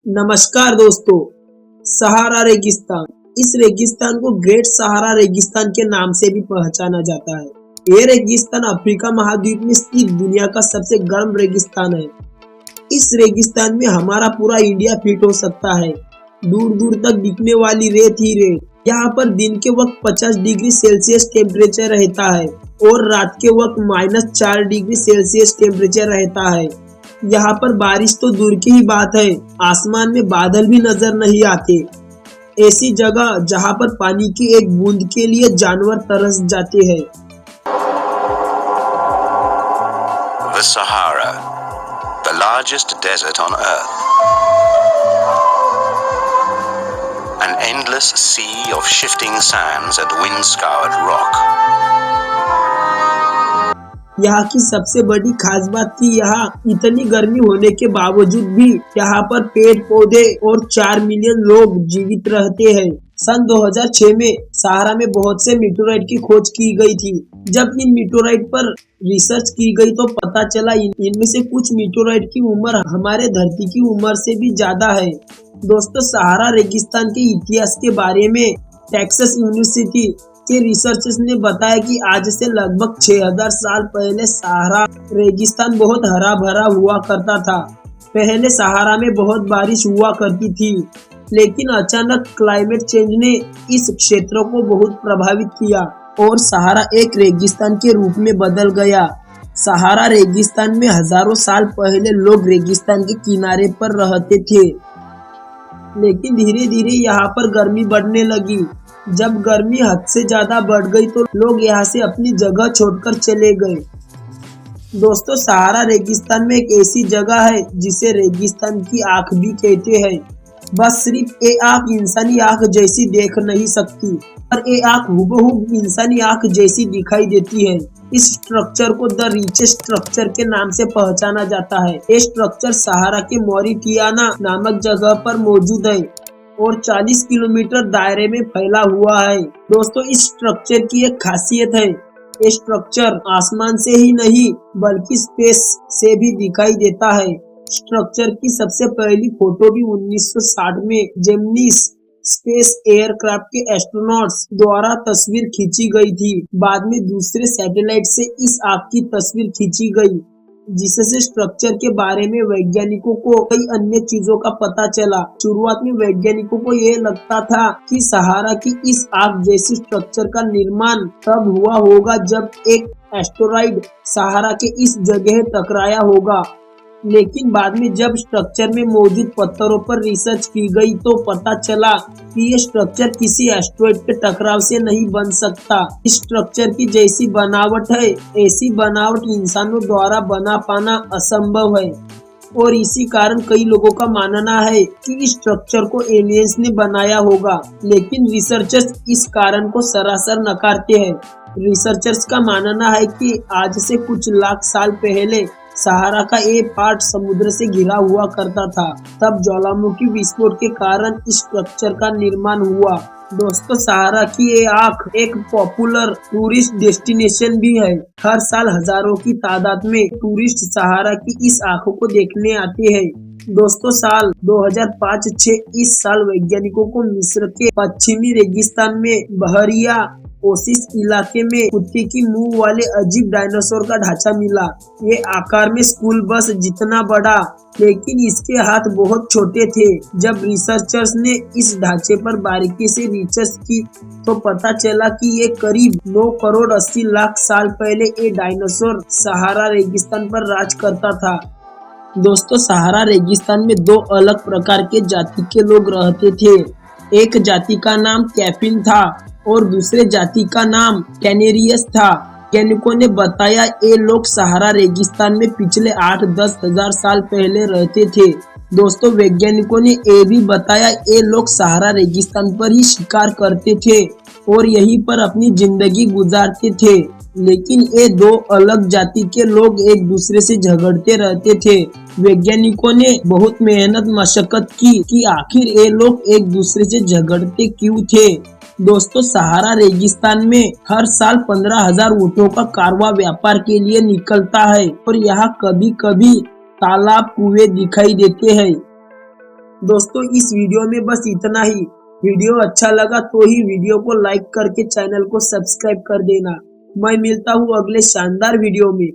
नमस्कार दोस्तों। सहारा रेगिस्तान, इस रेगिस्तान को ग्रेट सहारा रेगिस्तान के नाम से भी पहचाना जाता है। ये रेगिस्तान अफ्रीका महाद्वीप में स्थित दुनिया का सबसे गर्म रेगिस्तान है। इस रेगिस्तान में हमारा पूरा इंडिया फिट हो सकता है। दूर दूर तक दिखने वाली रेत ही रेत। यहाँ पर दिन के वक्त 50 डिग्री सेल्सियस टेम्परेचर रहता है और रात के वक्त -4 डिग्री सेल्सियस टेम्परेचर रहता है। यहाँ पर बारिश तो दूर की ही बात है, आसमान में बादल भी नजर नहीं आते। ऐसी जगह जहाँ पर पानी की एक बूंद के लिए जानवर तरस जाते हैं। The Sahara, the largest desert on Earth. An endless sea of shifting sands and wind-scoured rock. यहाँ की सबसे बड़ी खास बात थी, यहाँ इतनी गर्मी होने के बावजूद भी यहाँ पर पेड़ पौधे और 4 मिलियन लोग जीवित रहते हैं। सन 2006 में सहारा में बहुत से मीटोराइट की खोज की गई थी। जब इन मीटोराइट पर रिसर्च की गई तो पता चला इनमें से कुछ मीटोराइट की उम्र हमारे धरती की उम्र से भी ज्यादा है। दोस्तों, सहारा रेगिस्तान के इतिहास के बारे में टेक्सास यूनिवर्सिटी के रिसर्चर्स ने बताया कि आज से लगभग 6000 साल पहले सहारा रेगिस्तान बहुत हरा भरा हुआ करता था। पहले सहारा में बहुत बारिश हुआ करती थी, लेकिन अचानक क्लाइमेट चेंज ने इस क्षेत्र को बहुत प्रभावित किया और सहारा एक रेगिस्तान के रूप में बदल गया। सहारा रेगिस्तान में हजारों साल पहले लोग रेगिस्तान के किनारे पर रहते थे, लेकिन धीरे धीरे यहाँ पर गर्मी बढ़ने लगी। जब गर्मी हद से ज्यादा बढ़ गई तो लोग यहाँ से अपनी जगह छोड़कर चले गए। दोस्तों, सहारा रेगिस्तान में एक ऐसी जगह है जिसे रेगिस्तान की आंख भी कहते हैं। बस सिर्फ ये आंख इंसानी आंख जैसी देख नहीं सकती, पर ये आंख हुबहू इंसानी आंख जैसी दिखाई देती है। इस स्ट्रक्चर को द रिचेस्ट स्ट्रक्चर के नाम से पहचाना जाता है। ये स्ट्रक्चर सहारा के मॉरिटियाना नामक जगह पर मौजूद है और 40 किलोमीटर दायरे में फैला हुआ है। दोस्तों, इस स्ट्रक्चर की एक खासियत है, ये स्ट्रक्चर आसमान से ही नहीं बल्कि स्पेस से भी दिखाई देता है। स्ट्रक्चर की सबसे पहली फोटो भी 1960 में जेमिनी स्पेस एयरक्राफ्ट के एस्ट्रोनॉट्स द्वारा तस्वीर खींची गई थी। बाद में दूसरे सैटेलाइट से इस आग की तस्वीर खींची गई, जिससे स्ट्रक्चर के बारे में वैज्ञानिकों को कई अन्य चीजों का पता चला। शुरुआत में वैज्ञानिकों को यह लगता था कि सहारा की इस आग जैसी स्ट्रक्चर का निर्माण तब हुआ होगा जब एक एस्टेरॉइड सहारा के इस जगह टकराया होगा, लेकिन बाद में जब स्ट्रक्चर में मौजूद पत्थरों पर रिसर्च की गई तो पता चला कि ये स्ट्रक्चर किसी एस्टेरॉइड के टकराव से नहीं बन सकता। इस स्ट्रक्चर की जैसी बनावट है, ऐसी बनावट इंसानों द्वारा बना पाना असंभव है और इसी कारण कई लोगों का मानना है कि इस स्ट्रक्चर को एलियंस ने बनाया होगा, लेकिन रिसर्चर्स इस कारण को सरासर नकारते हैं। रिसर्चर्स का मानना है कि आज से कुछ लाख साल पहले सहारा का ये पार्ट समुद्र से घिरा हुआ करता था, तब ज्वालामुखी विस्फोट के कारण इस स्ट्रक्चर का निर्माण हुआ। दोस्तों, सहारा की ये आंख एक पॉपुलर टूरिस्ट डेस्टिनेशन भी है। हर साल हजारों की तादाद में टूरिस्ट सहारा की इस आंखों को देखने आते हैं। दोस्तों, साल 2005-6 इस साल वैज्ञानिकों को मिस्र के पश्चिमी रेगिस्तान में बहरिया ओसिस इलाके में कुत्ते की मुंह वाले अजीब डायनासोर का ढांचा मिला। ये आकार में स्कूल बस जितना बड़ा, लेकिन इसके हाथ बहुत छोटे थे। जब रिसर्चर्स ने इस ढांचे पर बारीकी से रिसर्च की तो पता चला कि ये करीब 9 करोड़ 80 लाख साल पहले ये डायनासोर सहारा रेगिस्तान पर राज करता था। दोस्तों, सहारा रेगिस्तान में 2 अलग प्रकार के जाति के लोग रहते थे। एक जाति का नाम कैफिन था और दूसरे जाति का नाम कैनेरियस था। वैज्ञानिकों ने बताया ये लोग सहारा रेगिस्तान में पिछले 8-10 हजार साल पहले रहते थे। दोस्तों, वैज्ञानिकों ने ये भी बताया ये लोग सहारा रेगिस्तान पर ही शिकार करते थे और यहीं पर अपनी जिंदगी गुजारते थे, लेकिन ये 2 अलग जाति के लोग एक दूसरे से झगड़ते रहते थे। वैज्ञानिकों ने बहुत मेहनत मशक्कत की कि आखिर ये लोग एक दूसरे से झगड़ते क्यों थे। दोस्तों, सहारा रेगिस्तान में हर साल 15,000 ऊँटों का कारवां व्यापार के लिए निकलता है और यहाँ कभी कभी तालाब कुएं दिखाई देते हैं। दोस्तों इस वीडियो में बस इतना ही। वीडियो अच्छा लगा तो ही वीडियो को लाइक करके चैनल को सब्सक्राइब कर देना। मैं मिलता हूँ अगले शानदार वीडियो में।